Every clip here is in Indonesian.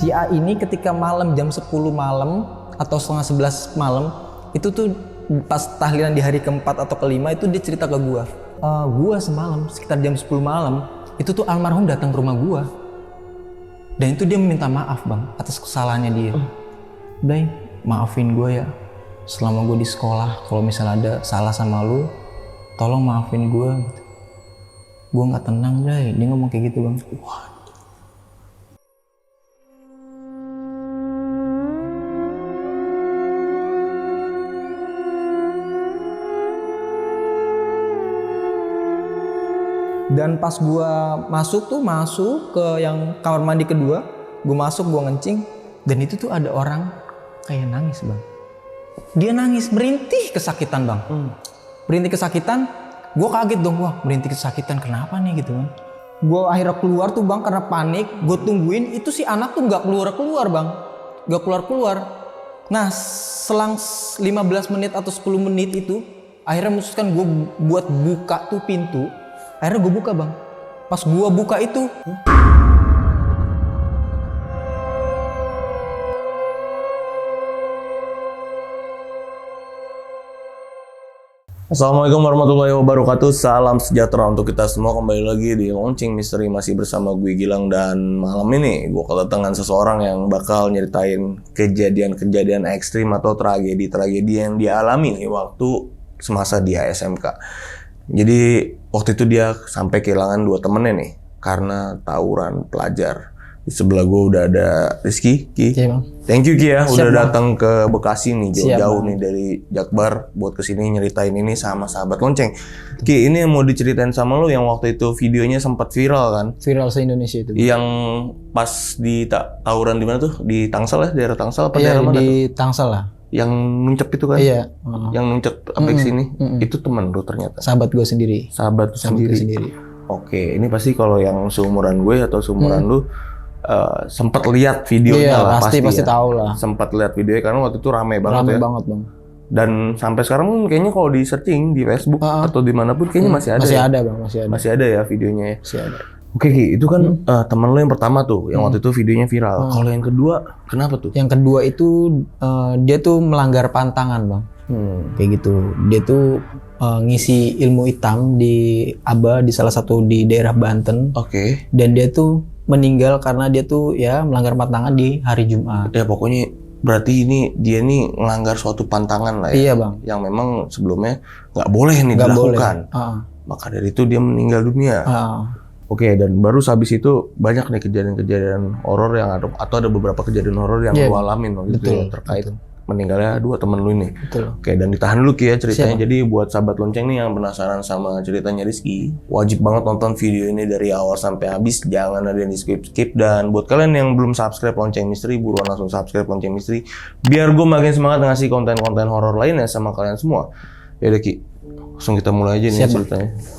Si A ini ketika malam jam 10 malam atau setengah 11 malam itu tuh pas tahlilan di hari keempat atau kelima itu dia cerita ke gua. Gua semalam sekitar jam 10 malam itu tuh almarhum datang ke rumah gua. Dan itu dia meminta maaf bang atas kesalahannya dia. Blay, maafin gua ya. Selama gua di sekolah kalau misalnya ada salah sama lu, tolong maafin gua. Gua nggak tenang Blay. Dia ngomong kayak gitu bang. Wah. Dan pas gua masuk ke yang kamar mandi kedua, gua ngencing, dan itu tuh ada orang kayak nangis bang. Dia nangis merintih kesakitan bang. Merintih kesakitan, gua kaget dong, wah merintih kesakitan kenapa nih gitu kan. Gua akhirnya keluar tuh bang karena panik, gua tungguin itu si anak tuh nggak keluar bang, nggak keluar. Nah selang 15 menit atau 10 menit itu, akhirnya memutuskan gua buat buka tuh pintu. Akhirnya gue buka bang. Pas gue buka itu, Assalamualaikum warahmatullahi wabarakatuh. Salam sejahtera untuk kita semua. Kembali lagi di Launching Misteri, masih bersama gue Gilang. Dan malam ini gue kedatangan seseorang yang bakal nyeritain kejadian-kejadian ekstrim atau tragedi-tragedi yang dialami nih waktu semasa dia SMK. Jadi waktu itu dia sampai kehilangan 2 temennya nih karena tawuran pelajar. Di sebelah gue udah ada Rizky, Ki. iya bang. Thank you Ki ya, Siap, udah bang. datang ke Bekasi nih jauh-jauh nih Siap, dari Jakbar buat kesini nyeritain ini sama sahabat lonceng. Ki, ini yang mau diceritain sama lo yang waktu itu videonya sempat viral kan? Viral se-Indonesia itu. Yang pas di tawuran di mana tuh? Di Tangsel ya, daerah Tangsel apa Iya daerah mana tuh? di Tangsel lah. Yang nuncep itu kan? Iya. Yang nuncep sampai ke sini. Itu temen lo ternyata. Sahabat gue sendiri. Sahabat Sahabat gue sendiri. sendiri. Oke, ini pasti kalau yang seumuran gue atau seumuran lu sempat lihat videonya Iya lah pasti ya. tahu lah. Sempat lihat videonya karena waktu itu rame banget Rame ya. banget bang. Dan sampai sekarang pun kayaknya kalau di searching di Facebook atau dimanapun kayaknya masih ada. Masih ya? ada bang, masih ada. Masih ada ya videonya ya. Masih ada. Oke Ki, itu kan temen lu yang pertama tuh, yang waktu itu videonya viral. Kalau yang kedua, kenapa tuh? Yang kedua itu dia tuh melanggar pantangan bang. Kayak gitu. Dia tuh ngisi ilmu hitam di ABA di salah satu di daerah Banten. Oke. Dan dia tuh meninggal karena dia tuh ya melanggar pantangan di hari Jumat. Ya pokoknya berarti dia nih melanggar suatu pantangan lah ya. Iya bang. Yang memang sebelumnya nggak boleh nih Nggak dilakukan. boleh. Maka dari itu dia meninggal dunia. Oke, dan baru habis itu banyak nih kejadian-kejadian horor yang ada, atau ada beberapa kejadian horor yang lu alamin waktu itu ya, terkait meninggalnya 2 temen lu ini. Betul. Oke, dan ditahan dulu Ki ya ceritanya. Siap. Jadi buat sahabat lonceng nih yang penasaran sama ceritanya Rizky, wajib banget nonton video ini dari awal sampai habis, jangan ada yang di skip. Dan buat kalian yang belum subscribe Lonceng Misteri, buruan langsung subscribe Lonceng Misteri, biar gue makin semangat ngasih konten-konten horor lainnya sama kalian semua. Ya udah Ki, langsung kita mulai aja nih ceritanya.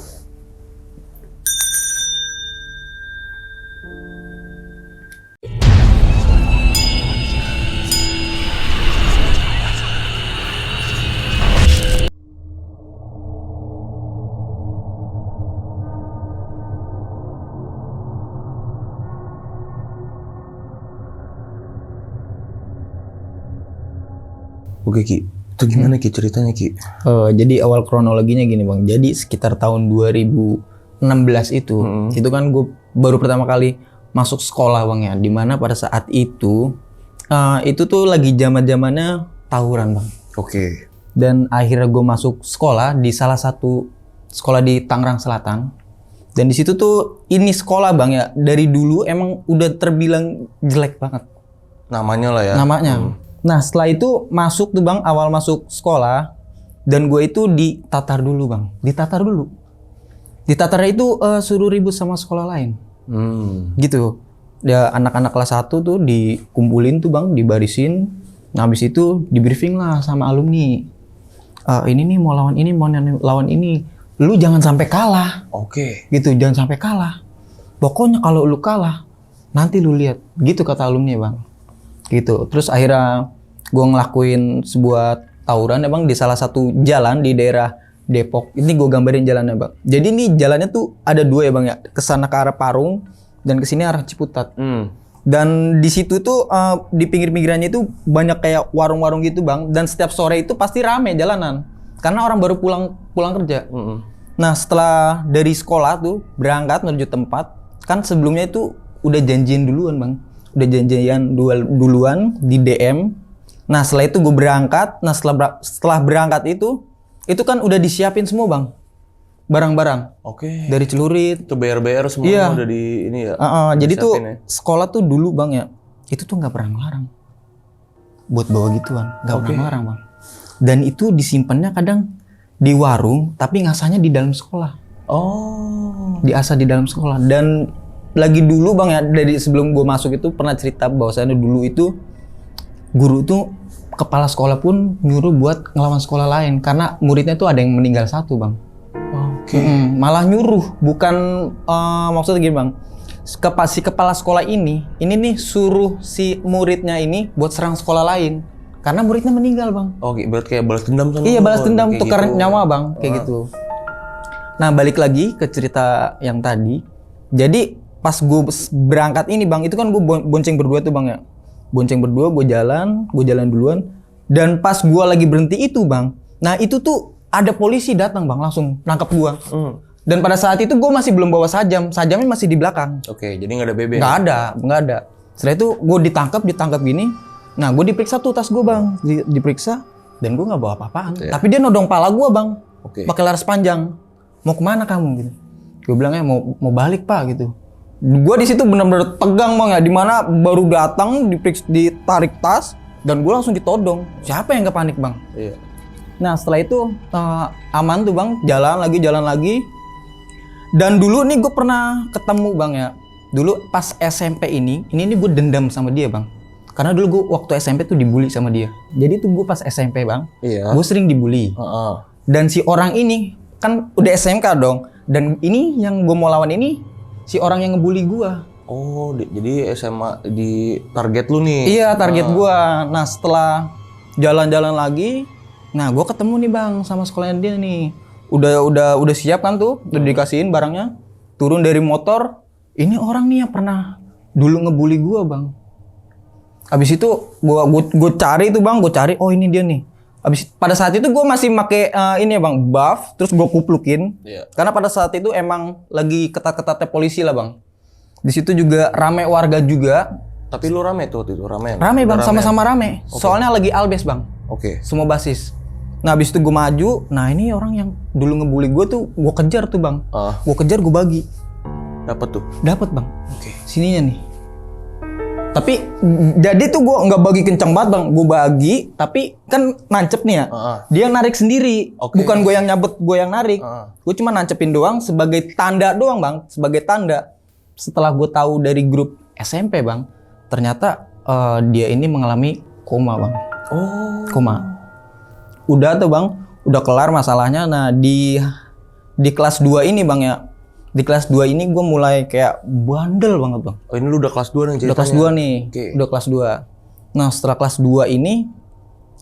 Oke Ki, itu gimana Ki ceritanya Ki? Jadi awal kronologinya gini bang. Jadi sekitar tahun 2016 itu kan gue baru pertama kali masuk sekolah bang ya. Dimana pada saat itu tuh lagi zamannya tawuran bang. Oke. Dan akhirnya gue masuk sekolah di salah satu sekolah di Tangerang Selatan. Dan di situ tuh ini sekolah bang ya, dari dulu emang udah terbilang jelek banget. Namanya lah ya. Namanya. Nah setelah itu masuk tuh bang, awal masuk sekolah, dan gue itu ditatar dulu bang, ditatarnya itu suruh ribut sama sekolah lain, gitu. Ya anak-anak kelas 1 tuh dikumpulin tuh bang, dibarisin, nah habis itu di briefing lah sama alumni, ini nih mau lawan ini, mau lawan ini, lu jangan sampai kalah, gitu, jangan sampai kalah, pokoknya kalau lu kalah, nanti lu lihat, gitu kata alumni bang. Gitu. Terus akhirnya gue ngelakuin sebuah tawuran ya bang di salah satu jalan di daerah Depok. Ini gue gambarin jalannya bang. Jadi ini jalannya tuh ada 2 ya bang ya. Kesana ke arah Parung dan kesini arah Ciputat. Dan di situ tuh di pinggir-pinggirannya itu banyak kayak warung-warung gitu bang. Dan setiap sore itu pasti rame jalanan. Karena orang baru pulang kerja. Nah setelah dari sekolah tuh berangkat menuju tempat. Kan sebelumnya itu udah janjian duluan bang. Udah janjian duluan di DM. Nah setelah itu gue berangkat. Nah setelah berangkat itu kan udah disiapin semua bang. Barang-barang. Oke. Dari celurit. Itu BR semua udah di ini ya. Jadi tuh disiapin ya. sekolah tuh dulu bang ya, itu tuh nggak pernah ngelarang buat bawa gituan, nggak pernah ngelarang bang. Dan itu disimpannya kadang di warung, tapi ngasahnya di dalam sekolah. Oh. Diasah di dalam sekolah. Dan lagi dulu bang ya, dari sebelum gue masuk itu pernah cerita bahwasannya dulu itu guru tuh kepala sekolah pun nyuruh buat ngelawan sekolah lain karena muridnya tuh ada yang meninggal satu bang. Oke. Malah nyuruh, bukan maksudnya gini bang. Si kepala sekolah ini nih suruh si muridnya ini buat serang sekolah lain karena muridnya meninggal bang. Oke, berarti kayak balas dendam sama. Iya balas dendam, tukar gitu. nyawa bang, kayak gitu. Nah balik lagi ke cerita yang tadi. Jadi pas gue berangkat ini bang, itu kan gue bonceng berdua tuh bang ya. Bonceng berdua, gue jalan duluan. Dan pas gue lagi berhenti itu bang, nah itu tuh ada polisi datang bang, langsung nangkap gua. Dan pada saat itu gua masih belum bawa sajamnya masih di belakang. Oke, jadi nggak ada BB. Nggak ada. Setelah itu gua ditangkap gini. Nah gua diperiksa tuh tas gua bang, diperiksa dan gua nggak bawa apa-apaan. Tapi dia nodong pala gua bang, pakai laras panjang. Mau kemana kamu gitu? Gua bilangnya mau balik pak gitu. Gua di situ benar-benar tegang bang ya, dimana baru datang ditarik tas dan gua langsung ditodong. Siapa yang nggak panik bang? Iya. Nah setelah itu aman tuh bang, jalan lagi. Dan dulu nih gue pernah ketemu bang ya. Dulu pas SMP ini gue dendam sama dia bang. Karena dulu gue waktu SMP tuh dibully sama dia. Jadi tuh gue pas SMP bang, gue sering dibully. Dan si orang ini kan udah SMK dong. Dan ini yang gue mau lawan ini, si orang yang ngebully gue. Oh, jadi SMA di target lu nih? Iya target gue. Nah setelah jalan-jalan lagi, nah, gue ketemu nih bang sama sekolahnya dia nih. Udah siap kan tuh, udah dikasihin barangnya. Turun dari motor, ini orang nih yang pernah dulu ngebully gue bang. Abis itu gue cari tuh bang, oh ini dia nih. Abis pada saat itu gue masih pakai ini ya bang, buff, terus gue kuplukin. Karena pada saat itu emang lagi ketat-ketatnya polisi lah bang. Di situ juga rame warga juga. Tapi lu rame tuh waktu itu, rame bang, sama-sama rame. Soalnya lagi albes bang. Semua basis. Nah abis itu gue maju, nah ini orang yang dulu ngebully gue tuh, gue kejar tuh bang. Gue kejar, gue bagi. Dapat bang. Sininya nih. Tapi jadi tuh gue nggak bagi kenceng banget bang, gue bagi, tapi kan nancep nih ya. Dia narik sendiri, bukan gue yang nyabet, gue yang narik. Gue cuma nancepin doang sebagai tanda doang bang, sebagai tanda. Setelah gue tahu dari grup SMP bang, ternyata dia ini mengalami koma bang. Koma. Udah tuh bang, udah kelar masalahnya. Nah di kelas 2 ini bang ya, di kelas 2 ini gue mulai kayak bandel banget bang. Oh ini lu udah kelas 2 nih ceritanya? Udah kelas 2 nih, udah kelas 2. Nah setelah kelas 2 ini,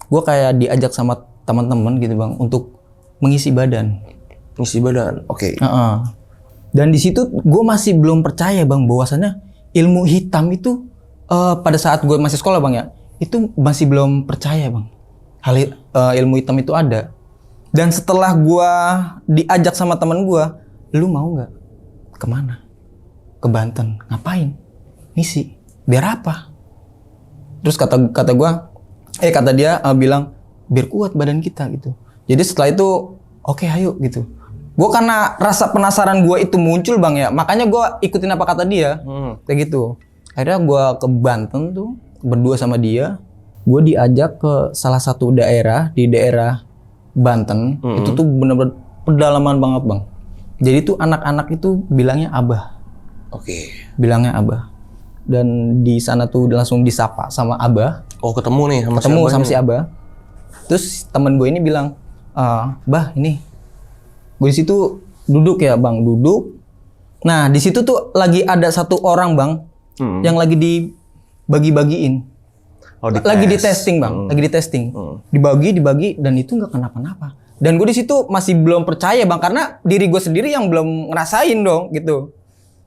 gue kayak diajak sama teman-teman gitu bang untuk mengisi badan. Mengisi badan, oke. Dan di situ gue masih belum percaya bang bahwasannya ilmu hitam itu pada saat gue masih sekolah bang ya, itu masih belum percaya bang. Ilmu hitam itu ada. Dan setelah gue diajak sama teman gue, lu mau nggak? Kemana? Ke Banten. Ngapain? Misi. Biar apa? Terus kata dia bilang biar kuat badan kita gitu. Jadi setelah itu oke, ayo gitu. Gue karena rasa penasaran gue itu muncul bang ya, makanya gue ikutin apa kata dia. Kayak gitu. Akhirnya gue ke Banten tuh berdua sama dia. Gue diajak ke salah satu daerah di daerah Banten. Itu tuh bener-bener pedalaman banget bang. Jadi tuh anak-anak itu bilangnya abah. Bilangnya abah. Dan di sana tuh langsung disapa sama abah. Oh ketemu nih sama si abah. Terus temen gue ini bilang, bah ini. Gue di situ duduk ya bang, duduk. Nah di situ tuh lagi ada satu orang bang, yang lagi dibagi-bagiin. Lagi di testing bang, lagi di testing. Dibagi dan itu nggak kenapa-napa. Dan gue di situ masih belum percaya bang, karena diri gue sendiri yang belum ngerasain dong gitu.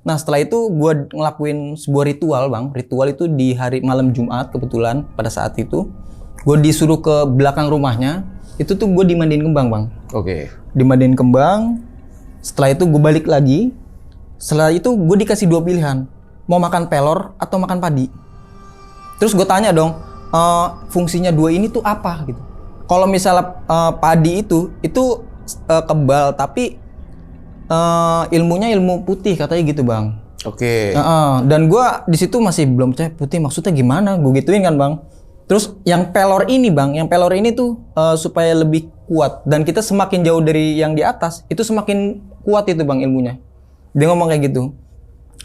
Nah setelah itu gue ngelakuin sebuah ritual bang. Ritual itu di hari malam Jumat kebetulan pada saat itu. Gue disuruh ke belakang rumahnya. Itu tuh gue dimandiin kembang bang. Oke. Dimandiin kembang. Setelah itu gue balik lagi. Setelah itu gue dikasih 2 pilihan. Mau makan pelor atau makan padi. Terus gue tanya dong. Fungsinya 2 ini tuh apa gitu. Kalau misalnya padi itu kebal tapi ilmunya ilmu putih katanya gitu bang. Oke. Dan gue di situ masih belum percaya putih maksudnya gimana, gue gituin kan bang. Terus yang pelor ini bang, yang pelor ini tuh supaya lebih kuat dan kita semakin jauh dari yang di atas itu semakin kuat itu bang ilmunya. Dia ngomong kayak gitu.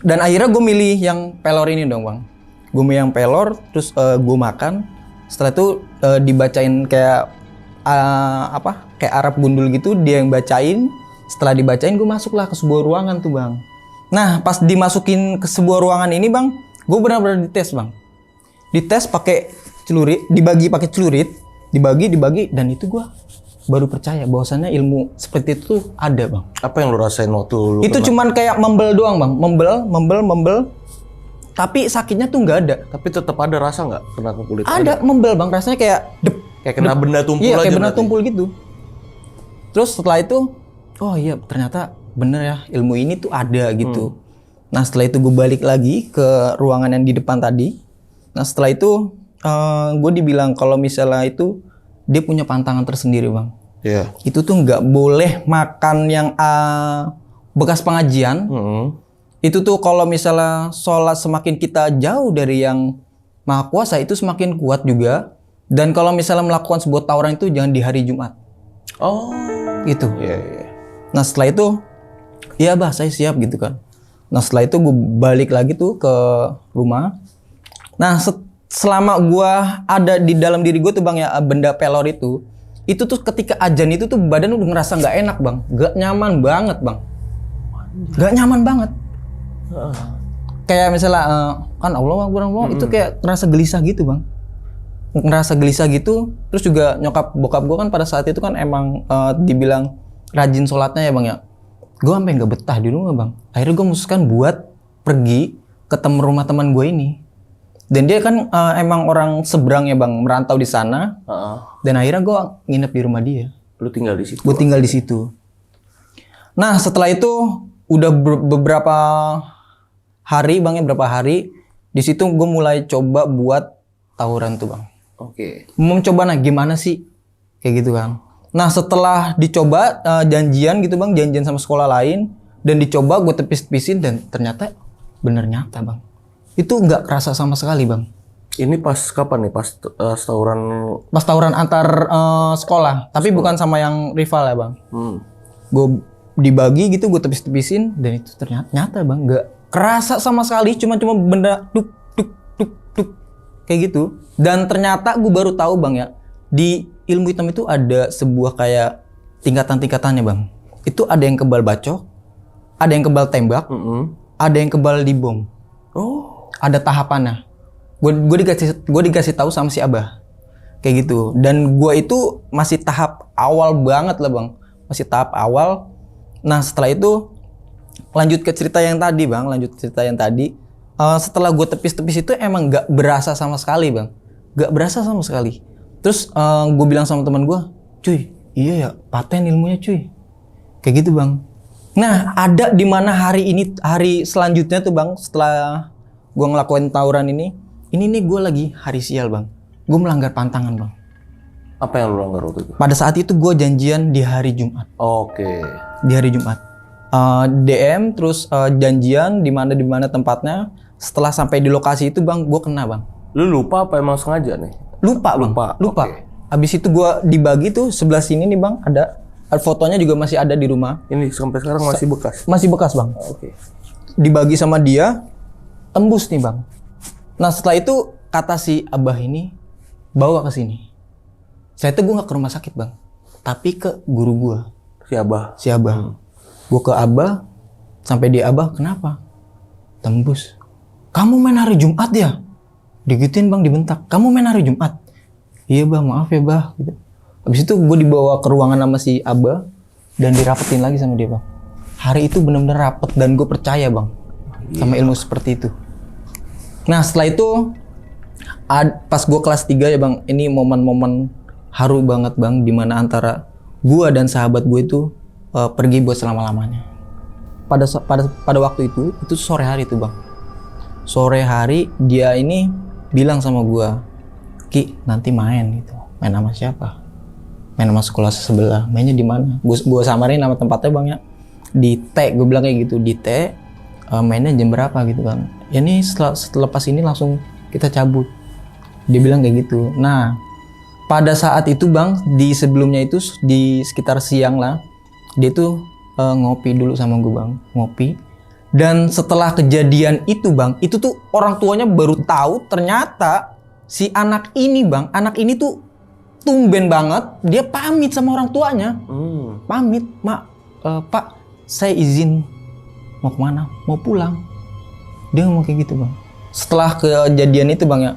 Dan akhirnya gue milih yang pelor ini dong bang. Gue milih yang pelor, terus gue makan. Setelah itu dibacain kayak kayak Arab gundul gitu, dia yang bacain. Setelah dibacain gue masuklah ke sebuah ruangan tuh bang. Nah pas dimasukin ke sebuah ruangan ini bang, gue benar-benar dites bang. Dites pakai celurit, dibagi pakai celurit, dibagi dan itu gue baru percaya bahwasannya ilmu seperti itu tuh ada bang. Apa yang lu rasain waktu lu Itu cuman kayak membel doang bang, membel. Tapi sakitnya tuh nggak ada. Tapi tetap ada rasa nggak kena ke kulit? Ada membel bang, rasanya kayak kayak kena benda tumpul iya, aja. kayak benda berarti? tumpul gitu. Terus setelah itu, oh iya ternyata bener ya ilmu ini tuh ada gitu. Nah setelah itu gue balik lagi ke ruangan yang di depan tadi. Nah setelah itu gue dibilang kalau misalnya itu dia punya pantangan tersendiri bang. Iya. Itu tuh nggak boleh makan yang bekas pengajian. Itu tuh kalau misalnya sholat semakin kita jauh dari yang maha kuasa itu semakin kuat juga. Dan kalau misalnya melakukan sebuah tawuran itu jangan di hari Jumat. Oh. Gitu. Iya. Nah setelah itu, ya bah saya siap gitu kan. Nah setelah itu gue balik lagi tuh ke rumah. Nah selama gue ada di dalam diri gue tuh bang ya benda pelor itu tuh ketika ajan itu tuh badan udah ngerasa nggak enak bang, nggak nyaman banget bang, nggak nyaman banget. Kayak misalnya kan Allah itu kayak ngerasa gelisah gitu bang, ngerasa gelisah gitu. Terus juga nyokap bokap gue kan pada saat itu kan emang dibilang rajin sholatnya ya bang ya. Gue sampai nggak betah di rumah bang. Akhirnya gue memutuskan buat pergi ke rumah teman gue ini. Dan dia kan emang orang seberang ya bang, merantau di sana. Dan akhirnya gue nginep di rumah dia. Lu tinggal di situ? Gue tinggal di situ. Nah setelah itu udah beberapa hari bang ya, beberapa hari di situ gue mulai coba buat tawuran tuh bang. Oke. Mencoba nah gimana sih kayak gitu kan. Nah setelah dicoba janjian gitu bang, janjian sama sekolah lain dan dicoba gue tepis-tepisin dan ternyata bener nyata bang. Itu nggak kerasa sama sekali bang. Ini pas kapan nih? Pas tawuran? Pas tawuran antar sekolah, tapi bukan sama yang rival ya bang. Gue dibagi gitu, gue tepis-tepisin dan itu ternyata nyata bang, nggak kerasa sama sekali, cuma benda duk kayak gitu. Dan ternyata gue baru tahu bang ya, di ilmu hitam itu ada sebuah kayak tingkatan-tingkatannya bang. Itu ada yang kebal bacok, ada yang kebal tembak, ada yang kebal dibom. Oh. Ada tahapannya. Gue dikasih tahu sama si Abah kayak gitu. Dan gue itu masih tahap awal banget lah bang, masih tahap awal. Nah setelah itu lanjut ke cerita yang tadi bang, setelah gue tepis-tepis itu emang nggak berasa sama sekali bang, nggak berasa sama sekali. Terus gue bilang sama teman gue, cuy, iya ya paten ilmunya cuy, kayak gitu bang. Nah ada di mana hari selanjutnya tuh bang, setelah gue ngelakuin tawuran ini nih gue lagi hari sial bang, gue melanggar pantangan bang. Apa yang lu langgar waktu itu? Pada saat itu gue janjian di hari Jumat. Oke. Di hari Jumat. DM terus janjian di mana tempatnya. Setelah sampai di lokasi itu bang, gue kena bang. Lu lupa apa emang sengaja nih? Lupa bang. Lupa. Okay. Abis itu gue dibagi tuh sebelah sini nih bang, ada fotonya juga masih ada di rumah. Ini sampai sekarang masih bekas? Masih bekas bang. Oke. Dibagi sama dia, tembus nih bang. Nah setelah itu kata si Abah ini bawa ke sini. Saya tuh gue nggak ke rumah sakit bang, tapi ke guru gue. Si Abah. Gue ke Abah, sampai di Abah, kenapa? Tembus. Kamu main hari Jumat ya? Digituin bang, dibentak. Kamu main hari Jumat? Iya bah, maaf ya bah. Gitu. Habis itu gue dibawa ke ruangan sama si Abah dan dirapetin lagi sama dia bang. Hari itu benar-benar rapet dan gue percaya bang. sama ilmu seperti itu. Nah setelah itu pas gue kelas 3 ya bang, ini momen-momen haru banget bang, dimana antara gue dan sahabat gue itu pergi buat selama-lamanya. Pada waktu itu sore hari itu bang. Sore hari dia ini bilang sama gue, Ki nanti main gitu. Main sama siapa? Main sama sekolah sebelah. Mainnya di mana? Gue samarin nama tempatnya bang ya. Di T, gue bilang kayak gitu. Di T, mainnya jam berapa gitu kan? Ya ini setelah pas ini langsung kita cabut. Dia bilang kayak gitu. Nah pada saat itu bang, di sebelumnya itu di sekitar siang lah, dia tuh ngopi dulu sama gue bang, ngopi. Dan setelah kejadian itu bang, itu tuh orang tuanya baru tahu ternyata si anak ini bang, anak ini tuh tumben banget dia pamit sama orang tuanya. Pamit, Pak saya izin mau kemana? Mau pulang. Dia ngomong kayak gitu bang. Setelah kejadian itu bang ya,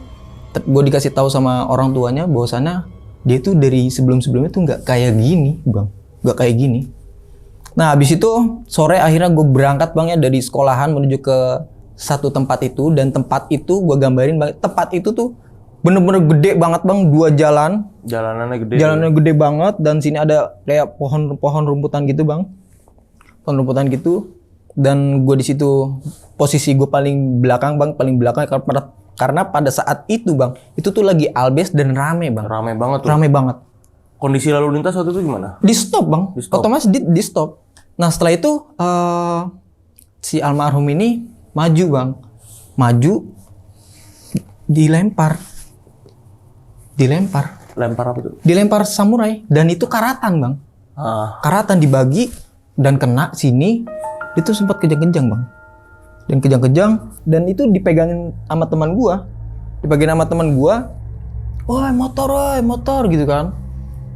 gue dikasih tahu sama orang tuanya bahwasannya dia tuh dari sebelum-sebelumnya tuh nggak kayak gini bang, nggak kayak gini. Nah habis itu sore akhirnya gue berangkat bang ya dari sekolahan menuju ke satu tempat itu, dan tempat itu gue gambarin bang, tempat itu tuh bener-bener gede banget bang, 2 jalan. Jalannya gede banget, dan sini ada kayak pohon rumputan gitu bang, pohon rumputan gitu. Dan gue di situ posisi gue paling belakang bang, karena pada saat itu bang, itu tuh lagi albes dan rame bang. Rame banget tuh. Rame banget. Kondisi lalu lintas waktu itu gimana? Di stop bang, otomatis di stop. Nah setelah itu si almarhum ini maju bang, dilempar. Lempar apa tuh? Dilempar samurai, dan itu karatan bang. Karatan dibagi dan kena sini, itu sempat kejang-kejang bang. Dan kejang-kejang, dan itu dipegangin sama teman gua. Woi motor gitu kan.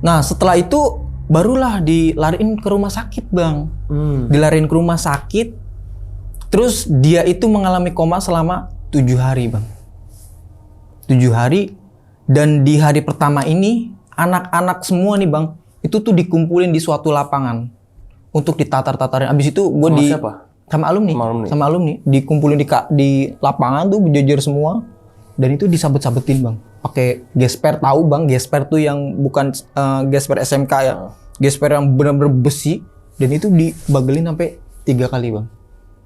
Nah setelah itu barulah dilariin ke rumah sakit bang. Dilariin ke rumah sakit. Terus dia itu mengalami koma selama 7 hari bang. 7 hari. Dan di hari pertama ini anak-anak semua nih bang, itu tuh dikumpulin di suatu lapangan untuk ditatar-tatarin. Abis itu gue siapa? Sama alumni. Dikumpulin di lapangan tuh berjejer semua, dan itu disabet-sabetin bang. Pakai gesper, tahu bang, gesper tuh yang bukan gesper SMK ya. Gesper yang benar-benar besi, dan itu dibagelin sampai 3 kali bang.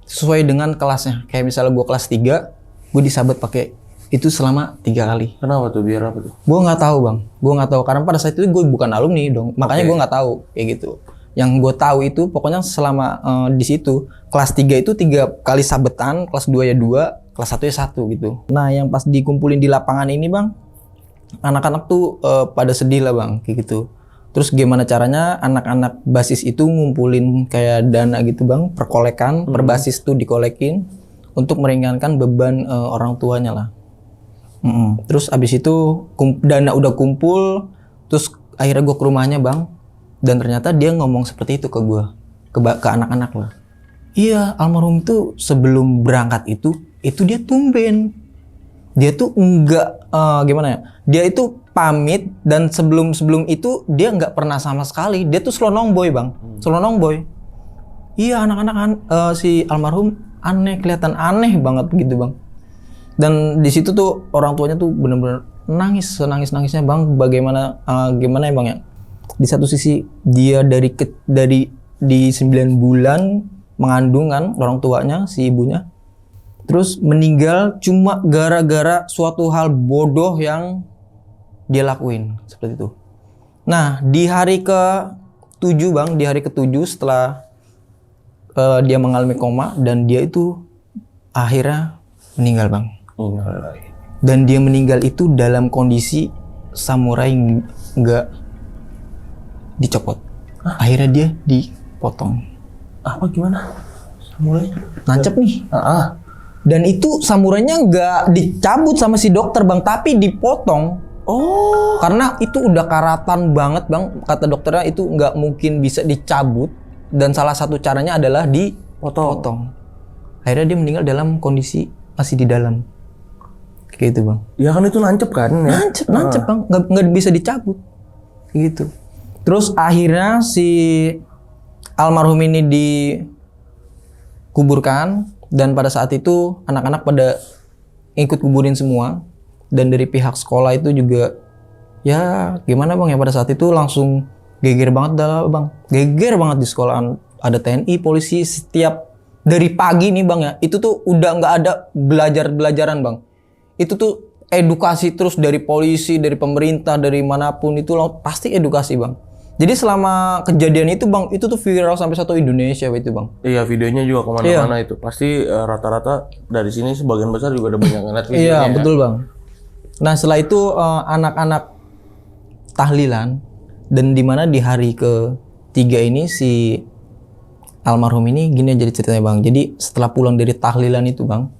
Sesuai dengan kelasnya. Kayak misalnya gue kelas 3, gue disabet pakai itu selama 3 kali. Kenapa tuh? Biar apa tuh? Gue nggak tahu bang. Gue nggak tahu karena pada saat itu gue bukan alumni dong. Makanya gue nggak tahu kayak gitu. Yang gue tahu itu pokoknya selama di situ kelas 3 itu 3 kali sabetan, kelas 2 ya 2, kelas 1 ya 1 gitu. Nah yang pas dikumpulin di lapangan ini bang, anak-anak tuh pada sedih lah bang kayak gitu. Terus gimana caranya anak-anak basis itu ngumpulin kayak dana gitu bang, perkolekan, per basis tuh dikolekin untuk meringankan beban orang tuanya lah. Terus abis itu dana udah kumpul, terus akhirnya gue ke rumahnya bang, dan ternyata dia ngomong seperti itu ke gue, ke anak-anak lah. Iya, almarhum itu sebelum berangkat itu dia tumben, dia tuh enggak gimana ya, dia itu pamit, dan sebelum itu dia nggak pernah sama sekali, dia tuh selonong boy bang, selonong boy. Iya anak-anak si almarhum kelihatan aneh banget gitu bang. Dan di situ tuh orang tuanya tuh bener-bener nangis-nangisnya bang. Gimana ya bang ya? Di satu sisi dia di 9 bulan mengandung kan orang tuanya, si ibunya. Terus meninggal cuma gara-gara suatu hal bodoh yang dia lakuin seperti itu. Nah di hari ke-7 bang, setelah dia mengalami koma, dan dia itu akhirnya meninggal bang. Dan dia meninggal itu dalam kondisi samurai nggak dicopot. Akhirnya dia dipotong. Apa gimana? Samurai? Nancep nih. Dan itu samurainya nggak dicabut sama si dokter bang, tapi dipotong. Oh. Karena itu udah karatan banget bang. Kata dokternya itu nggak mungkin bisa dicabut. Dan salah satu caranya adalah dipotong. Akhirnya dia meninggal dalam kondisi masih di dalam. Kayak gitu bang. Ya kan itu nancep kan ya? Nancep bang, nggak bisa dicabut. Gitu. Terus akhirnya si almarhum ini dikuburkan, Dan pada saat itu anak-anak pada ikut kuburin semua. Dan dari pihak sekolah itu juga ya gimana bang ya, pada saat itu langsung geger banget dah bang. Geger banget di sekolahan. Ada TNI, polisi setiap dari pagi nih bang ya. Itu tuh udah nggak ada belajaran bang. Itu tuh edukasi terus dari polisi, dari pemerintah, dari manapun itu pasti edukasi bang. Jadi selama kejadian itu bang, itu tuh viral sampai satu Indonesia itu bang. Iya, videonya juga kemana-mana itu. Pasti rata-rata dari sini sebagian besar juga ada banyak yang lihat videonya. Iya betul bang. Nah setelah itu anak-anak tahlilan, dan dimana di hari ketiga ini si almarhum ini gini jadi ceritanya bang. Jadi setelah pulang dari tahlilan itu bang,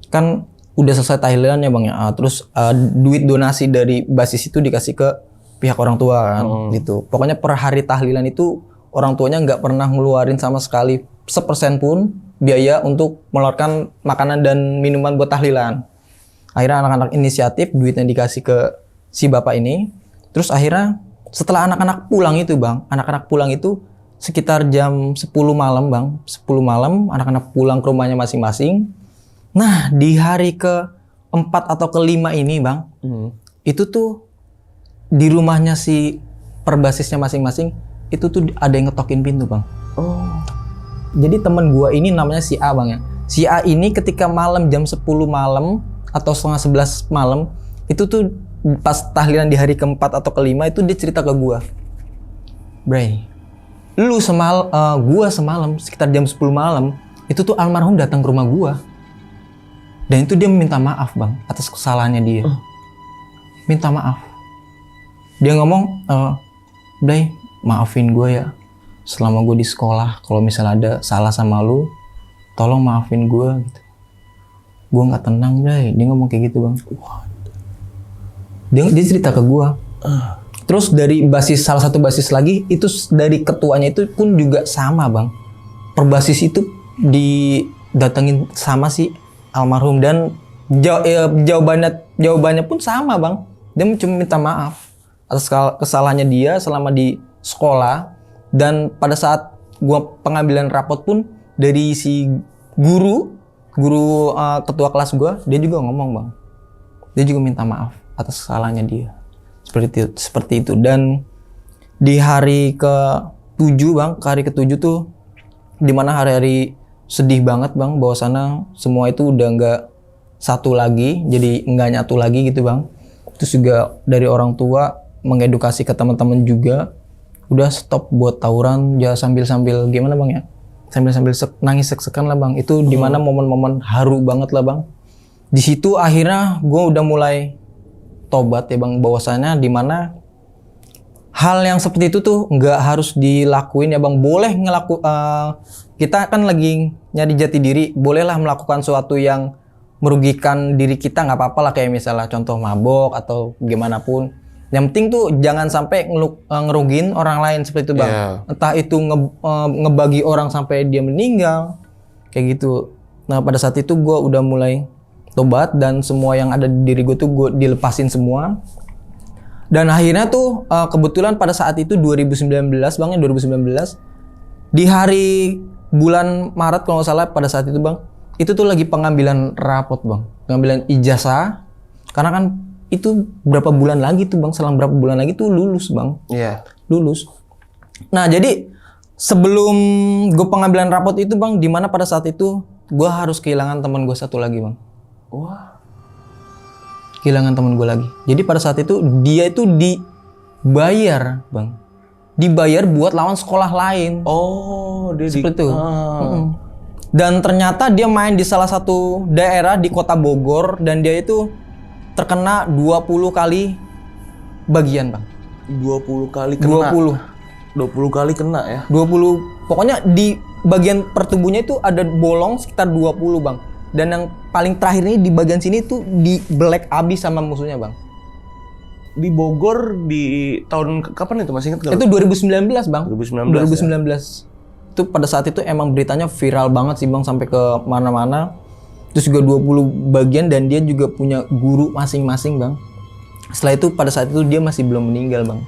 kan udah selesai tahlilan ya bang ya. Terus duit donasi dari basis itu dikasih ke pihak orang tua kan gitu. Pokoknya per hari tahlilan itu orang tuanya nggak pernah ngeluarin sama sekali sepersen pun biaya untuk mengeluarkan makanan dan minuman buat tahlilan. Akhirnya anak-anak inisiatif duitnya dikasih ke si bapak ini. Terus akhirnya setelah anak-anak pulang itu bang, anak-anak pulang itu sekitar jam 10 malam bang. 10 malam anak-anak pulang ke rumahnya masing-masing. Nah di hari ke-4 atau ke-5 ini bang, itu tuh di rumahnya si perbasisnya masing-masing itu tuh ada yang ngetokin pintu bang. Jadi teman gua ini namanya si A bang ya. Si A ini ketika malam jam 10 malam atau setengah 11 malam itu tuh pas tahlilan di hari ke-4 atau ke-5 itu dia cerita ke gua. Bray, gua semalam sekitar jam 10 malam itu tuh almarhum datang ke rumah gua. Dan itu dia minta maaf bang atas kesalahannya dia. Minta maaf. Dia ngomong, Bray, maafin gue ya. Selama gue di sekolah, kalau misalnya ada salah sama lu, tolong maafin gue gitu. Gue nggak tenang, Bray. Dia ngomong kayak gitu bang. Dia cerita ke gue. Terus dari salah satu basis lagi, itu dari ketuanya itu pun juga sama bang. Perbasis itu didatengin sama si almarhum dan jawabannya pun sama bang. Dia cuma minta maaf atas kesalahannya dia selama di sekolah. Dan pada saat gua pengambilan rapot pun dari si guru ketua kelas gua, dia juga ngomong bang, dia juga minta maaf atas kesalahannya dia seperti itu. Dan di hari ke-7 bang, hari ke-7 tuh dimana hari-hari sedih banget bang, bahwasana semua itu udah nggak satu lagi, jadi nggak nyatu lagi gitu bang. Terus juga dari orang tua mengedukasi ke teman-teman juga, udah stop buat tawuran ya, sambil gimana bang ya, sambil nangis sek-sekan lah bang. Itu dimana momen-momen haru banget lah bang. Di situ akhirnya gue udah mulai tobat ya bang, bahwasanya dimana hal yang seperti itu tuh nggak harus dilakuin ya bang. Boleh kita kan lagi nyari jati diri, bolehlah melakukan sesuatu yang merugikan diri kita, nggak apa-apa lah, kayak misalnya contoh mabok atau gimana pun. Yang penting tuh jangan sampai ngerugiin orang lain seperti itu bang. Entah itu ngebagi orang sampai dia meninggal kayak gitu. Nah pada saat itu gue udah mulai tobat dan semua yang ada di diri gue tuh gue dilepasin semua. Dan akhirnya tuh kebetulan pada saat itu 2019 bang ya, 2019 di hari bulan Maret kalau nggak salah, pada saat itu bang, itu tuh lagi pengambilan rapot bang, pengambilan ijazah. Karena kan itu berapa bulan lagi tuh bang, selang berapa bulan lagi tuh lulus bang. Lulus. Nah jadi sebelum gue pengambilan rapot itu bang, dimana pada saat itu gue harus kehilangan teman gue satu lagi bang. Kehilangan teman gue lagi. Jadi pada saat itu dia itu dibayar bang, dibayar buat lawan sekolah lain. Dia seperti itu. Dan ternyata dia main di salah satu daerah di kota Bogor dan dia itu terkena 20 kali bagian bang. 20 kali kena. 20 kali kena ya. 20. Pokoknya di bagian pertubuhnya itu ada bolong sekitar 20 bang. Dan yang paling terakhir ini di bagian sini tuh di black abis sama musuhnya bang. Di Bogor di tahun kapan itu, masih ingat gak? Itu 2019 bang. 2019 ya? Itu pada saat itu emang beritanya viral banget sih bang, sampai ke mana-mana. Terus juga 20 bagian dan dia juga punya guru masing-masing bang. Setelah itu pada saat itu dia masih belum meninggal bang.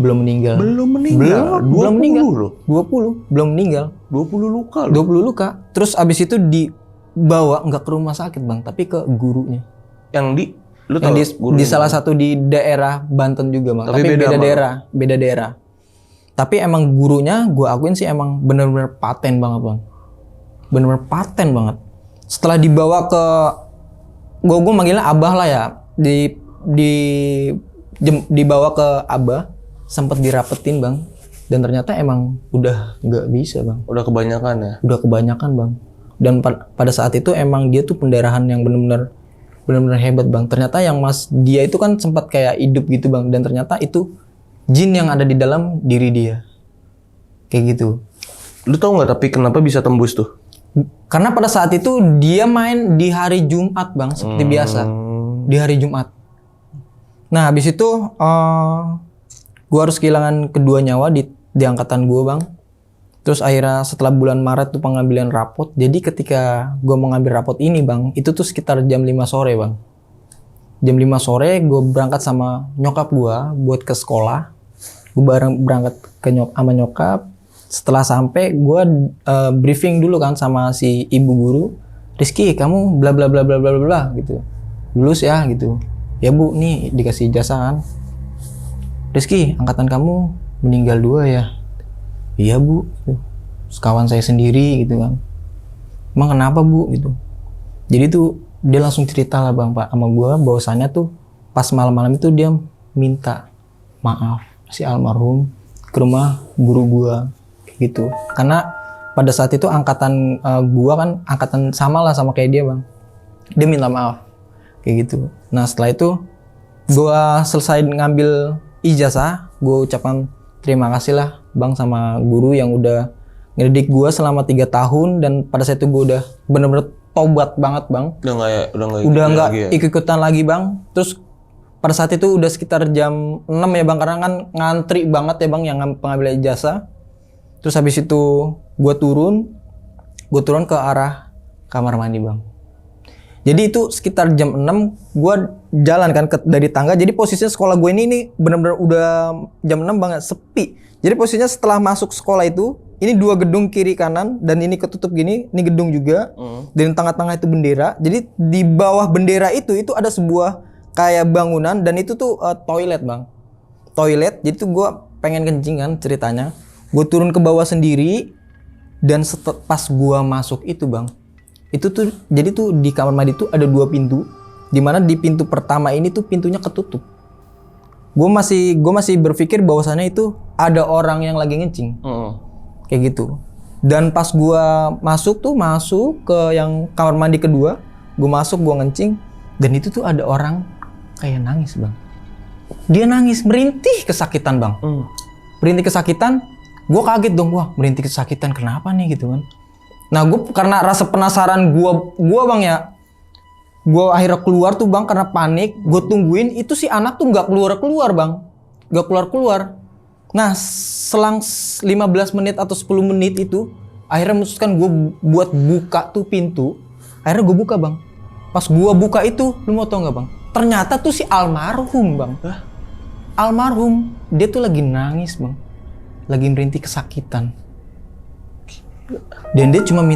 belum meninggal. Belum meninggal. Belum meninggal. Loh. 20 belum meninggal. 20 luka loh. 20 luka. Terus abis itu dibawa nggak ke rumah sakit bang, tapi ke gurunya. Yang di lu Yang tahu di salah satu di daerah Banten juga bang. Tapi beda beda daerah. Tapi emang gurunya gue akuin sih emang bener-bener paten banget bang. Bener-bener paten banget. Setelah dibawa ke, gue manggilnya Abah lah ya. Dibawa ke Abah, sempet dirapetin bang. Dan ternyata emang udah nggak bisa bang. Udah kebanyakan ya. Udah kebanyakan bang. Dan pada saat itu emang dia tuh pendarahan yang bener-bener hebat bang. Ternyata yang dia itu kan sempat kayak hidup gitu bang. Dan ternyata itu jin yang ada di dalam diri dia. Kayak gitu. Lu tahu nggak tapi kenapa bisa tembus tuh? Karena pada saat itu dia main di hari Jumat bang, seperti biasa. Di hari Jumat. Nah habis itu gue harus kehilangan kedua nyawa di angkatan gue bang. Terus akhirnya setelah bulan Maret tuh pengambilan rapot. Jadi ketika gue mengambil rapot ini bang, itu tuh sekitar jam 5 sore bang. Jam 5 sore gue berangkat sama nyokap gue buat ke sekolah. Gue berangkat sama nyokap. Setelah sampai gue briefing dulu kan sama si ibu guru. Rizky kamu bla bla bla bla bla bla gitu. Lulus ya gitu. Ya bu nih dikasih jasa kan. Rizky angkatan kamu meninggal 2 ya. Iya bu. Sekawan saya sendiri gitu kan. Emang kenapa bu gitu. Jadi tuh dia langsung cerita lah bang pak sama gue bahwasannya tuh pas malam-malam itu dia minta maaf si almarhum ke rumah guru gue gitu. Karena pada saat itu angkatan gue kan angkatan sama lah sama kayak dia bang. Dia minta maaf kayak gitu. Nah setelah itu gue selesai ngambil ijazah, gue ucapkan terima kasih lah bang sama guru yang udah ngedidik gue selama 3 tahun. Dan pada saat itu gue udah bener-bener tobat banget bang. Udah nggak ikut-ikutan lagi bang. Terus pada saat itu udah sekitar jam 6 ya bang, karena kan ngantri banget ya bang yang pengambil ijazah. Terus habis itu gue turun ke arah kamar mandi bang. Jadi itu sekitar jam 6 gue jalan kan dari tangga. Jadi posisinya sekolah gue ini benar-benar udah jam 6 banget sepi. Jadi posisinya setelah masuk sekolah itu, ini 2 gedung kiri kanan dan ini ketutup gini, ini gedung juga. Dan tengah-tengah itu bendera. Jadi di bawah bendera itu ada sebuah kayak bangunan dan itu tuh toilet bang. Toilet. Jadi tuh gue pengen kencing kan ceritanya. Gue turun ke bawah sendiri dan pas gue masuk itu bang, itu tuh jadi tuh di kamar mandi tuh ada 2 pintu, dimana di pintu pertama ini tuh pintunya ketutup. Gue masih berpikir bahwasannya itu ada orang yang lagi ngencing, kayak gitu. Dan pas gue masuk ke yang kamar mandi kedua, gue ngencing dan itu tuh ada orang kayak nangis bang. Dia nangis merintih kesakitan bang, merintih kesakitan. Gue kaget dong, wah merintih kesakitan kenapa nih gitu kan. Nah gue karena rasa penasaran gue bang ya, gue akhirnya keluar tuh bang karena panik. Gue tungguin itu si anak tuh nggak keluar bang, nggak keluar. Nah selang 15 menit atau 10 menit itu akhirnya memutuskan gue buat buka tuh pintu. Akhirnya gue buka bang. Pas gue buka itu, lu mau tau nggak bang? Ternyata tuh si almarhum bang. Almarhum dia tuh lagi nangis bang. Lagi merintih kesakitan. Dan dia cuma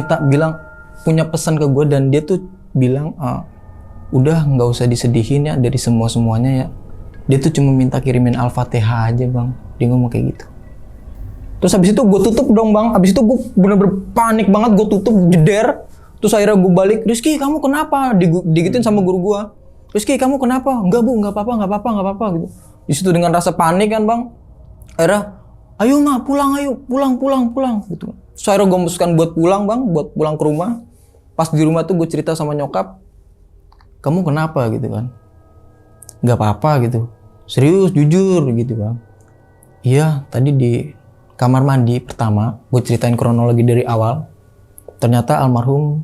punya pesan ke gue dan dia tuh bilang udah nggak usah disedihin ya dari semuanya ya. Dia tuh cuma minta kirimin Al-Fatihah aja bang. Dia ngomong kayak gitu. Terus habis itu gue tutup dong bang. Habis itu gue bener-bener panik banget, gue tutup jeder. Terus akhirnya gue balik, Rizky kamu kenapa? Digituin sama guru gue. Rizky kamu kenapa? Enggak bu, nggak apa-apa gitu. Di situ dengan rasa panik kan bang. Akhirnya ayo mah pulang gitu. So akhirnya gue memutuskan buat pulang bang, buat pulang ke rumah. Pas di rumah tuh gue cerita sama nyokap, kamu kenapa gitu kan? Gak apa-apa gitu. Serius, jujur gitu bang. Iya, tadi di kamar mandi pertama, gue ceritain kronologi dari awal. Ternyata almarhum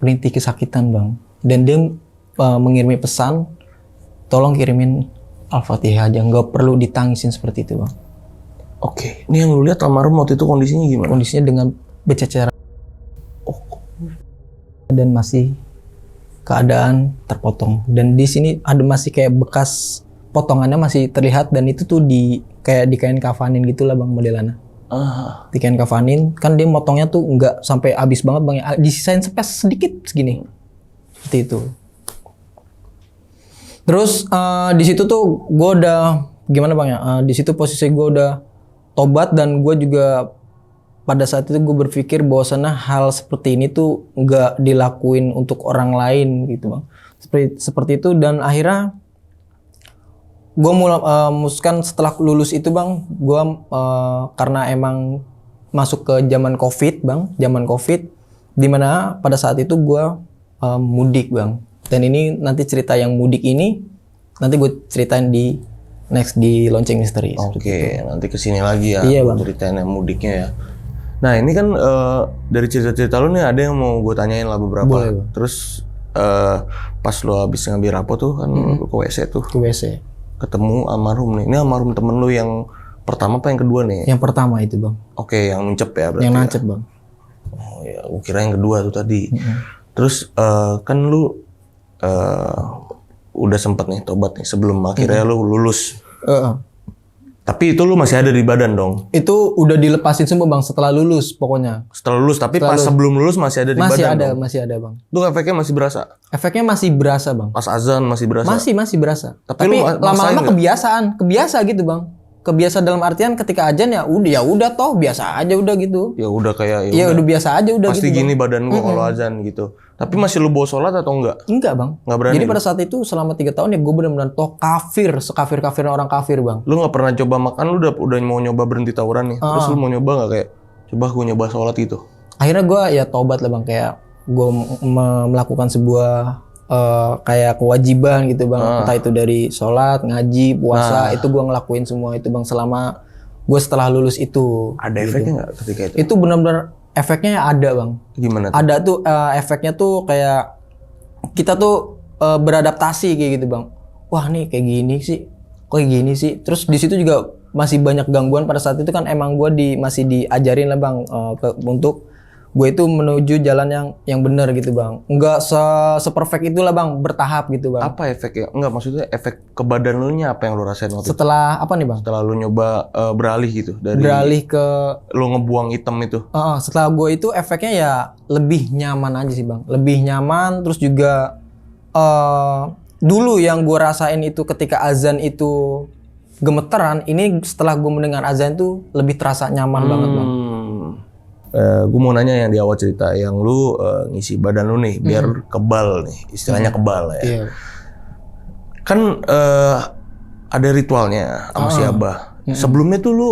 merintih kesakitan bang. Dan dia mengirimi pesan, tolong kirimin Al-Fatihah aja, gak perlu ditangisin seperti itu bang. Oke, ini yang lu lihat almarhum waktu itu kondisinya gimana? Kondisinya dengan berceceran. Dan masih keadaan terpotong. Dan di sini ada masih kayak bekas potongannya masih terlihat dan itu tuh di kayak di kain kafanin gitulah bang modelannya. Di kain kafanin kan dia motongnya tuh nggak sampai habis banget bang, disisain spes sedikit segini. Seperti itu. Terus di situ tuh gue udah gimana bang ya? Di situ posisi gue udah tobat dan gue juga pada saat itu gue berpikir bahwasannya hal seperti ini tuh nggak dilakuin untuk orang lain gitu bang. Seperti itu dan akhirnya gue mulai mutuskan setelah lulus itu bang, gue karena emang masuk ke zaman COVID bang, zaman COVID, dimana pada saat itu gue mudik bang. Dan ini nanti cerita yang mudik ini nanti gue ceritain di next di Lonceng Misteri. Oke, nanti kesini lagi ya, iya, bang. Ceritain yang mudiknya ya. Nah ini kan dari cerita-cerita lu nih ada yang mau gue tanyain lah beberapa. Boleh, bang. Terus pas lu habis ngambil rapot tuh kan lu ke WC tuh. Ke WC. Ketemu almarhum nih. Ini almarhum temen lu yang pertama apa yang kedua nih? Yang pertama itu bang. Oke, yang nuncep ya berarti. Yang ya? nancep bang. Oh ya, gue kira yang kedua tuh tadi. Terus kan lu udah sempet nih tobat nih sebelum akhirnya lu lulus. Tapi itu lu masih ada di badan dong? Itu udah dilepasin semua bang setelah lulus pokoknya. Setelah lulus, tapi pas sebelum lulus masih ada di badan dong? Masih ada bang. Itu efeknya masih berasa? Efeknya masih berasa bang. Pas azan masih berasa? Masih berasa. Tapi lama-lama kebiasa gitu bang. Kebiasa dalam artian ketika ajan ya udah toh biasa aja udah gitu. Ya udah kayak ya udah biasa aja udah pasti gitu. Pasti gini badan gua kalau azan gitu. Tapi masih lu bawa sholat atau enggak? Enggak bang. Enggak berani. Jadi pada saat itu selama 3 tahun ya gue benar-benar toh sekafir-kafirnya orang kafir bang. Lu nggak pernah coba makan, lu udah mau nyoba berhenti tawuran nih. Terus lu mau nyoba nggak kayak coba gue nyoba sholat gitu? Akhirnya gue ya tobat lah bang, kayak gue melakukan sebuah kayak kewajiban gitu bang, entah itu dari sholat, ngaji, puasa, itu gue ngelakuin semua itu bang selama gue setelah lulus itu. Ada efeknya nggak ketika itu? Itu benar-benar efeknya ada bang. Gimana tuh? Ada tuh efeknya tuh kayak kita tuh beradaptasi kayak gitu bang. Wah nih kayak gini sih, kayak gini sih. Terus di situ juga masih banyak gangguan pada saat itu kan emang gue masih diajarin lah bang untuk gue itu menuju jalan yang benar gitu bang. Enggak se-perfect itulah bang, bertahap gitu bang. Apa efeknya? Enggak, maksudnya efek ke badan lu nya apa yang lu rasain waktu setelah apa nih bang? Setelah lu nyoba beralih gitu dari beralih ke lu ngebuang hitam itu. Setelah gue itu efeknya ya lebih nyaman aja sih bang. Lebih nyaman, terus juga dulu yang gue rasain itu ketika azan itu gemeteran, ini setelah gue mendengar azan itu lebih terasa nyaman banget bang. Gue mau nanya yang di awal cerita, yang lu ngisi badan lu nih biar kebal nih, istilahnya kebal ya. Iya. Kan ada ritualnya sama si Abah. Sebelumnya tuh lu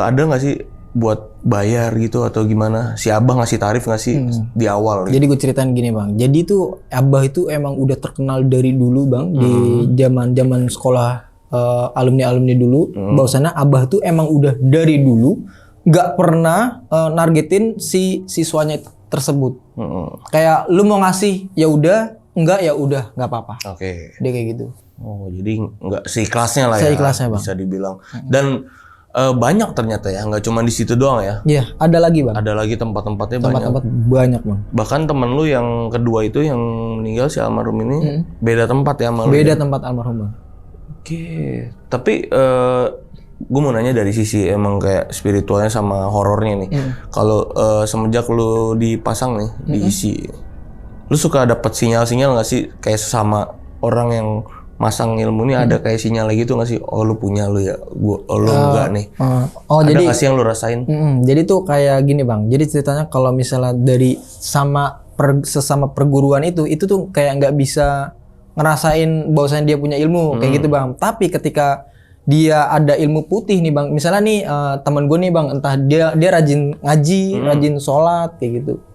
ada nggak sih buat bayar gitu atau gimana? Si Abah ngasih tarif nggak sih di awal? Jadi gue ceritain gini bang. Jadi tuh Abah itu emang udah terkenal dari dulu bang, di zaman sekolah alumni dulu. Bahwasannya Abah tuh emang udah dari dulu nggak pernah nargetin si siswanya tersebut. Kayak lu mau ngasih ya udah, enggak ya udah, nggak apa-apa. Oke. Dia kayak gitu. Oh, jadi nggak seikhlasnya lah ya. Seikhlasnya bang. Bisa dibilang. Dan banyak ternyata ya, nggak cuma di situ doang ya. Iya, ada lagi bang. Ada lagi tempat-tempatnya banyak. Tempat-tempat banyak bang. Bahkan temen lu yang kedua itu yang meninggal si almarhum ini beda tempat ya sama lu. Beda tempat almarhum bang. Oke. Tapi gue mau nanya dari sisi emang kayak spiritualnya sama horornya nih. Kalau semenjak lu dipasang nih, diisi, lu suka dapat sinyal-sinyal nggak sih kayak sesama orang yang masang ilmu ini ada kayak sinyal gitu nggak sih? Oh lu punya lu ya, lu enggak nih. Ada jadi nggak sih yang lu rasain? Jadi tuh kayak gini bang. Jadi ceritanya kalau misalnya dari sesama perguruan itu tuh kayak nggak bisa ngerasain bahwasanya dia punya ilmu kayak gitu bang. Tapi ketika dia ada ilmu putih nih bang, misalnya nih teman gue nih bang, entah dia rajin ngaji, rajin sholat kayak gitu,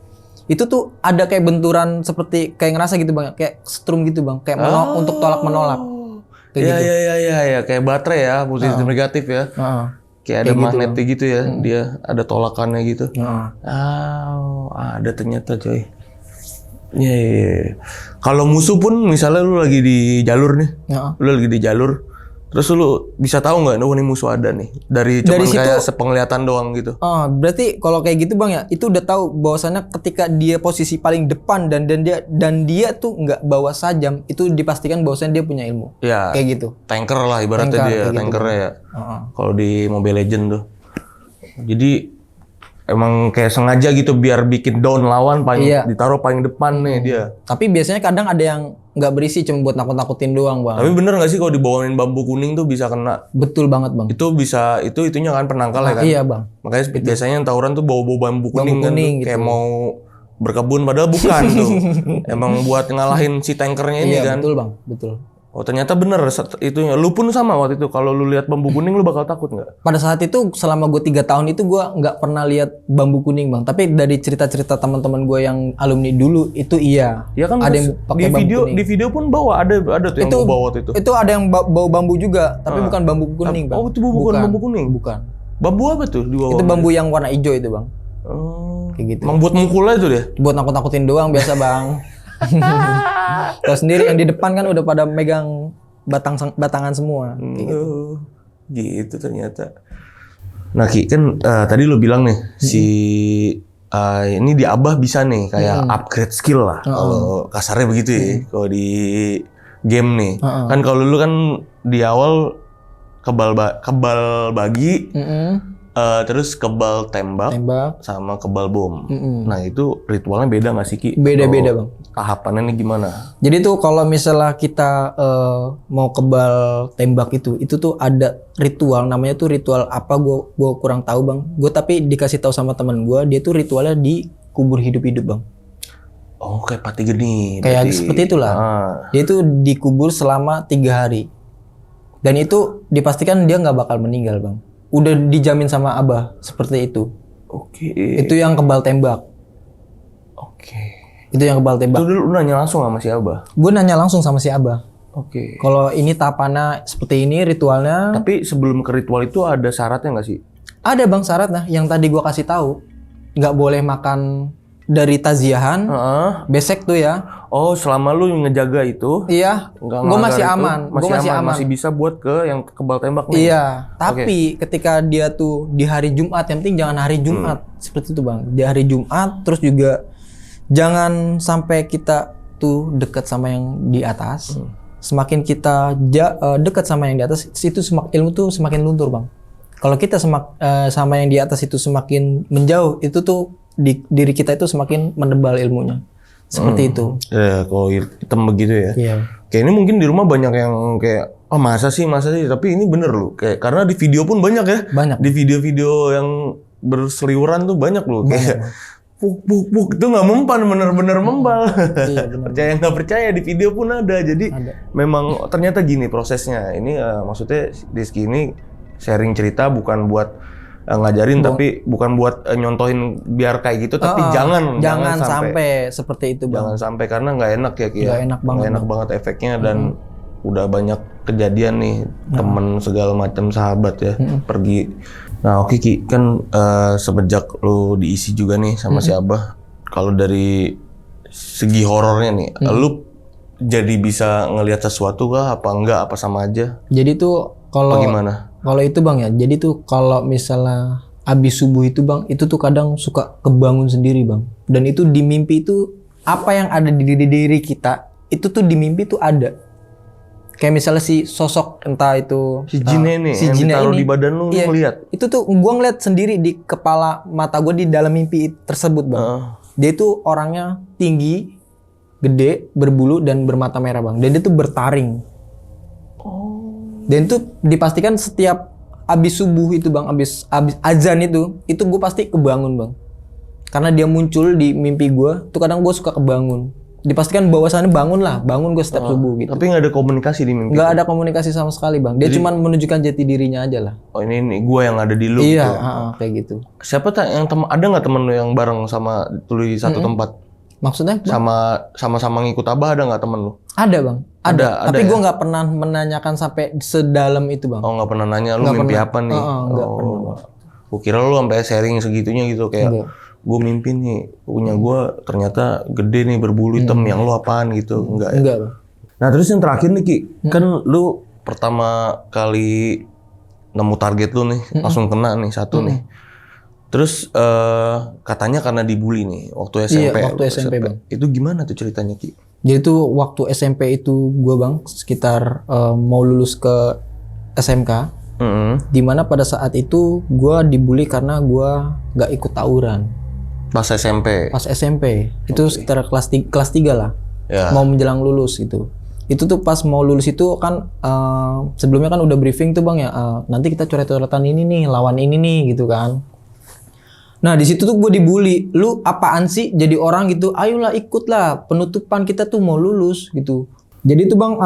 itu tuh ada kayak benturan seperti kayak ngerasa gitu bang, kayak setrum gitu bang, kayak untuk tolak menolak. Iya iya kayak baterai ya, positif negatif ya. Kayak ada magnet gitu ya, dia ada tolakannya gitu. Ada ternyata coy. Iya. Kalau musuh pun misalnya lu lagi di jalur nih, lu lagi di jalur. Terus lu bisa tahu nggak, nih musuh ada nih dari cuman Dari kayak situ- sepenglihatan doang gitu. Oh, berarti kalau kayak gitu bang ya, itu udah tahu bahwasannya ketika dia posisi paling depan dan dia tuh nggak bawa sajam, itu dipastikan bahwasannya dia punya ilmu. Ya, Kayak gitu. tanker lah ibaratnya Tanker, dia, kayak gitu, tankernya ya. Heeh. Kalau di Mobile Legend tuh. Jadi emang kayak sengaja gitu biar bikin down lawan paling Iya. ditaruh paling depan nih dia. Tapi biasanya kadang ada yang nggak berisi, cuma buat nakut-nakutin doang bang. Tapi bener nggak sih kalau dibawain bambu kuning tuh bisa kena? Betul banget bang. Itu bisa itunya kan penangkal ya kan? Iya bang. Makanya biasanya yang tawuran tuh bawa bambu kuning kan tuh, kuning kayak gitu. mau berkebun padahal bukan tuh. Emang buat ngalahin si tankernya ini Iya kan. betul bang, betul. Oh ternyata bener itunya. Lu pun sama waktu itu. Kalau lu lihat bambu kuning lu bakal takut nggak? Pada saat itu selama gue 3 tahun itu gue nggak pernah lihat bambu kuning bang. Tapi dari cerita-cerita teman-teman gue yang alumni dulu itu iya. Ya kan ada terus yang pakai bambu kuning. di video pun bawa ada tuh yang bawa waktu itu. Itu ada yang bawa bambu juga, tapi bukan bambu kuning bang. Oh itu bukan bambu kuning. Bukan. Bambu apa tuh di bawah? Itu bambu yang warna hijau itu bang. Oh. Kayak gitu. Emang buat mukul aja tuh dia. Buat nakut-nakutin doang biasa bang. Tahu sendiri yang di depan kan udah pada megang batangan semua. Kayak gitu. Gitu ternyata. Nah Ki, kan tadi lu bilang nih ini di Abah bisa nih kayak upgrade skill lah. Kalau kasarnya begitu ya. Kalau di game nih. Kan kalau lu kan di awal kebal bagi, terus kebal tembak, sama kebal bom. Nah itu ritualnya beda nggak sih Ki? Beda-beda bang. Tahapannya nih gimana? Jadi tuh kalau misalnya kita mau kebal tembak itu tuh ada ritual, namanya tuh ritual apa gue kurang tahu bang. Gue tapi dikasih tahu sama teman gue, dia tuh ritualnya dikubur hidup-hidup bang. Oh kayak pati geni. Kayak berarti. seperti itulah. Dia tuh dikubur selama 3 hari. Dan itu dipastikan dia nggak bakal meninggal bang. Udah dijamin sama Abah seperti itu. Oke. Itu yang kebal tembak. Oke. Itu yang kebal tembak. Itu dulu lu nanya langsung sama si Abah? Gue nanya langsung sama si Abah. Oke. Kalau ini tahapannya seperti ini ritualnya. Tapi sebelum ke ritual itu ada syaratnya nggak sih? Ada bang syaratnya yang tadi gua kasih tahu. Nggak boleh makan dari taziahan. Besek tuh ya. Oh selama lu ngejaga itu? Iya. Nggak Gue masih ngelanggar itu, aman. Gue masih aman. Masih bisa buat ke yang kebal tembak nih? Iya. Tapi ketika dia tuh di hari Jumat, yang penting jangan hari Jumat. Seperti itu bang. Di hari Jumat, terus juga jangan sampai kita tuh dekat sama yang di atas. Semakin kita dekat sama yang di atas, itu ilmu tuh semakin luntur bang. Kalau kita sama yang di atas itu semakin menjauh, itu tuh diri kita itu semakin menebal ilmunya. Seperti itu. Ya kalau hitam begitu ya. Iya. Kayak ini mungkin di rumah banyak yang kayak masa sih, tapi ini bener loh. Kayak karena di video pun banyak ya. Banyak. Di video-video yang berseliweran tuh banyak loh. Kayak puk itu nggak mempan, bener-bener membal. Iya, bener. Percaya nggak percaya di video pun ada. Jadi memang ternyata gini prosesnya. Ini maksudnya Rizky ini sharing cerita bukan buat ngajarin, tapi bukan buat nyontohin biar kayak gitu, tapi jangan sampai seperti itu bang. Jangan sampai karena nggak enak ya Ki. Nggak enak banget. Nggak enak banget efeknya dan udah banyak kejadian nih temen segala macam sahabat ya pergi. Nah oke Ki, kan semenjak lu diisi juga nih sama si Abah, kalau dari segi horornya nih, lu jadi bisa ngelihat sesuatu kah? Apa enggak? Apa sama aja? Jadi tuh kalau gimana? Kalau itu bang ya, jadi tuh kalau misalnya abis subuh itu bang, itu tuh kadang suka kebangun sendiri bang. Dan itu di mimpi itu apa yang ada di diri kita, itu tuh di mimpi tuh ada. Kayak misalnya si sosok entah itu Si jinnya nih, si yang jinnya ditaruh ini, di badan lu iya, ngeliat. Itu tuh gua ngeliat sendiri di kepala mata gua di dalam mimpi tersebut bang. Dia itu orangnya tinggi, gede, berbulu dan bermata merah bang. Dan dia tuh bertaring. Dan itu dipastikan setiap abis subuh itu bang, abis azan itu gue pasti kebangun bang. Karena dia muncul di mimpi gue, tuh kadang gue suka kebangun. Dipastikan bahwasannya bangun gue setiap subuh gitu. Tapi nggak ada komunikasi di mimpi? Nggak ada komunikasi sama sekali bang. Dia cuma menunjukkan jati dirinya aja lah. Oh ini gue yang ada di lu. Iya, gitu. kayak gitu. Siapa yang ada nggak temen lu yang bareng sama lu di satu tempat? Maksudnya? Bang? Sama ngikut Abah ada nggak temen lu? Ada bang. Ada tapi ya? gue nggak pernah menanyakan sampai sedalam itu bang. Oh nggak pernah nanya lu Nggak mimpi pernah. apa nih? Nggak pernah. Gue kira lu sampai sharing segitunya gitu kayak Enggak. gue mimpi nih punya gue ternyata gede nih berbulu hitam, yang lu apaan gitu? Enggak ya? Enggak bang. Nah terus yang terakhir nih Ki, kan lu pertama kali nemu target lu nih, langsung kena nih satu nih. Terus katanya karena dibully nih waktu SMP. Iya, waktu SMP, Bang. Itu gimana tuh ceritanya, Ki? Jadi tuh waktu SMP itu gue bang sekitar mau lulus ke SMK. Dimana pada saat itu gue dibully karena gue gak ikut tawuran. Pas SMP? Pas SMP. Itu sekitar kelas 3 lah. Ya. Mau menjelang lulus gitu. Itu tuh pas mau lulus itu kan sebelumnya kan udah briefing tuh bang ya. Nanti kita coret-coretan ini nih, lawan ini nih gitu kan. Nah di situ tuh gue dibully, lu apaan sih jadi orang gitu, ayolah ikutlah penutupan kita tuh mau lulus gitu. Jadi tuh bang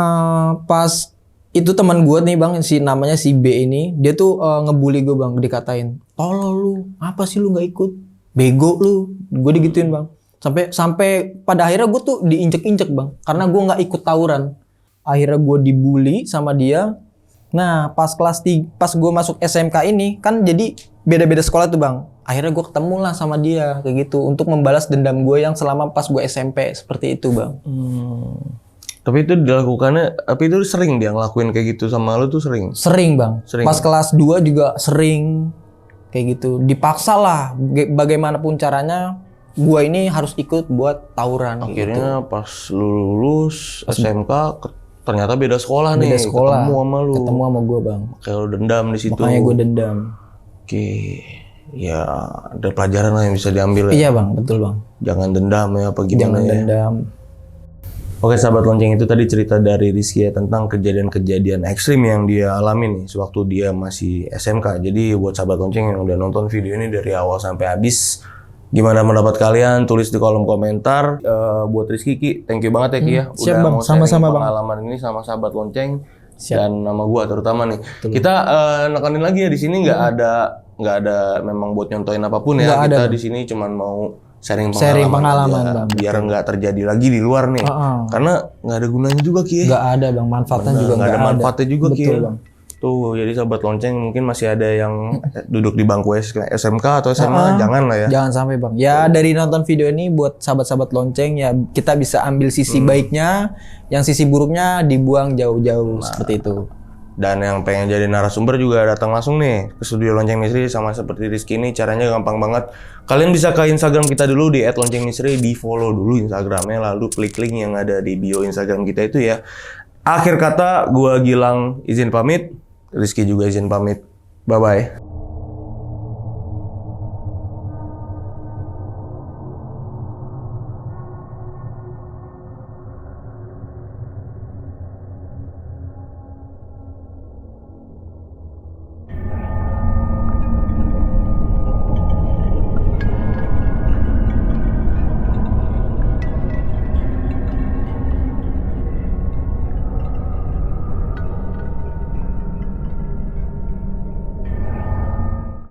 pas itu teman gue nih bang, namanya si B ini, dia tuh ngebully gue bang, dikatain, tolol lu, apa sih lu nggak ikut, bego lu, gue digituin bang. Sampai pada akhirnya gue tuh diinjek-injek bang, karena gue nggak ikut tawuran. Akhirnya gue dibully sama dia. Nah pas pas gue masuk SMK ini kan jadi beda-beda sekolah tuh bang. Akhirnya gue ketemu lah sama dia kayak gitu untuk membalas dendam gue yang selama pas gue SMP seperti itu bang. Tapi itu dilakukannya, tapi itu sering dia ngelakuin kayak gitu sama lu tuh sering? Sering bang. Sering. Pas kelas 2 juga sering kayak gitu. Dipaksa lah bagaimanapun caranya gue ini harus ikut buat tawuran. Akhirnya pas lu lulus SMK ternyata beda sekolah nih. Beda sekolah. Ketemu sama lu. Ketemu sama gue bang. Kayak lu dendam di situ. Makanya gue dendam. Oke. Ya ada pelajaran lah yang bisa diambil ya. Iya bang, betul bang. Jangan dendam ya apa gimana Jangan ya. dendam. Oke sahabat lonceng, itu tadi cerita dari Rizky ya tentang kejadian-kejadian ekstrim yang dia alami nih sewaktu dia masih SMK. Jadi buat sahabat lonceng yang udah nonton video ini dari awal sampai habis, gimana pendapat kalian? Tulis di kolom komentar. Buat Rizky, Ki, thank you banget ya Ki ya. Siap, Udah bang. mau sharing Sama-sama, bang. pengalaman ini sama sahabat lonceng. Siap. Dan nama gua terutama nih. Kita nekanin lagi ya di sini nggak ada memang buat nyontoin apapun ya. Nggak Kita ada. di sini cuman mau sharing pengalaman, aja, bang. biar nggak terjadi lagi di luar nih. Karena nggak ada gunanya juga Ki. Nggak ada bang, manfaatnya juga Nggak ada manfaatnya juga Ki. Betul bang. Tuh, jadi sahabat lonceng mungkin masih ada yang duduk di bangku SMK atau SMA, jangan lah ya. Jangan sampai bang. Ya dari nonton video ini buat sahabat-sahabat lonceng ya kita bisa ambil sisi baiknya, yang sisi buruknya dibuang jauh-jauh seperti itu. Dan yang pengen jadi narasumber juga datang langsung nih ke studio Lonceng Misteri sama seperti Rizky ini. Caranya gampang banget. Kalian bisa ke Instagram kita dulu di @loncengmisteri, di follow dulu Instagramnya, lalu klik link yang ada di bio Instagram kita itu ya. Akhir kata, gua Gilang izin pamit, Rizky juga izin pamit. Bye-bye.